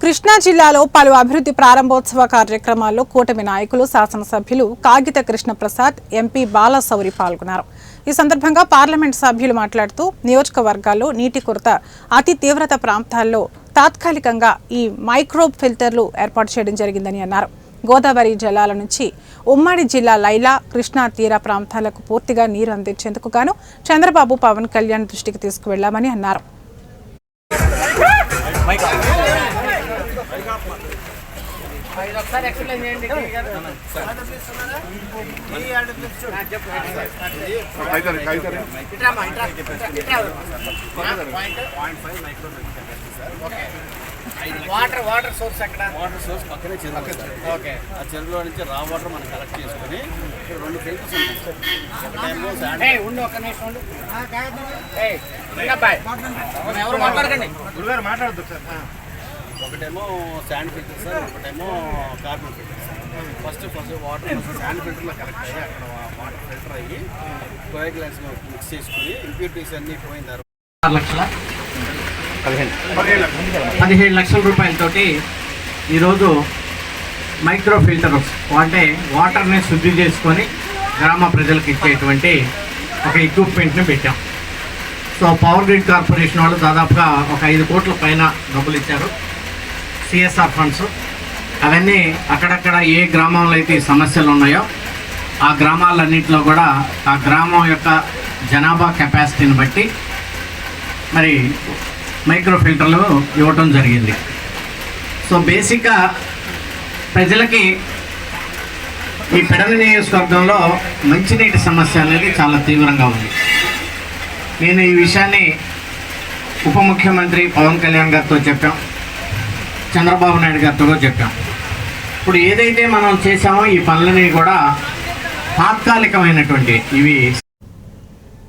కృష్ణా జిల్లాలో పలు అభివృద్ధి ప్రారంభోత్సవ కార్యక్రమాల్లో కూటమి నాయకులు శాసనసభ్యులు కాగిత కృష్ణప్రసాద్ ఎంపీ బాలశౌరి పాల్గొన్నారు. ఈ సందర్భంగా పార్లమెంట్ సభ్యులు మాట్లాడుతూ నియోజకవర్గాల్లో నీటి కొరత అతి తీవ్రత ప్రాంతాల్లో తాత్కాలికంగా ఈ మైక్రోబ్ ఫిల్టర్లు ఏర్పాటు చేయడం జరిగిందని అన్నారు. గోదావరి జలాల నుంచి ఉమ్మడి జిల్లా లైలా కృష్ణా తీర ప్రాంతాలకు పూర్తిగా నీరు అందించేందుకు గాను చంద్రబాబు పవన్ కళ్యాణ్ దృష్టికి తీసుకువెళ్లామని అన్నారు. వాటర్ సోర్స్ పక్కనే చెరువు. ఓకే, ఆ చెరువులో నుంచి రా వాటర్ మనం కలెక్ట్ చేసుకుని రెండు ఫిల్టర్స్ ఉంటాయి. ఒకటేమో శాండ్ ఫిల్టర్ సార్, ఒకటేమో carbon filter sir. First water sand ఫిల్టర్లో కలెక్ట్ అయ్యి అక్కడ వాటర్ ఫిల్టర్ అయ్యి కోయాగ్యులెంట్స్లో మిక్స్ చేసుకుని ఇంప్యూరిటీస్ అన్నీ పోయిన తర్వాత 17 లక్షల రూపాయలతోటి ఈరోజు మైక్రో ఫిల్టర్స్ అంటే వాటర్ని శుద్ధి చేసుకొని గ్రామ ప్రజలకు ఇచ్చేటువంటి ఒక ఎక్విప్మెంట్ని పెట్టాం. సో పవర్ గ్రిడ్ కార్పొరేషన్ వాళ్ళు దాదాపుగా ఒక 5 కోట్ల పైన డబ్బులు ఇచ్చారు, సిఎస్ఆర్ ఫండ్స్. అవన్నీ అక్కడక్కడ ఏ గ్రామంలో అయితే సమస్యలు ఉన్నాయో ఆ గ్రామాలన్నింటిలో కూడా ఆ గ్రామం యొక్క జనాభా కెపాసిటీని బట్టి మరి మైక్రో ఫిల్టర్లు ఇవ్వటం జరిగింది. సో బేసిక్గా ప్రజలకి ఈ పెడన నియోజకవర్గంలో మంచినీటి సమస్య అనేది చాలా తీవ్రంగా ఉంది. నేను ఈ విషయాన్ని ఉప ముఖ్యమంత్రి పవన్ కళ్యాణ్ గారితో చెప్పాం, చంద్రబాబు నాయుడు గారితో కూడా చెప్పాం. ఇప్పుడు ఏదైతే మనం చేసామో ఈ పనులని కూడా తాత్కాలికమైనటువంటి ఇవి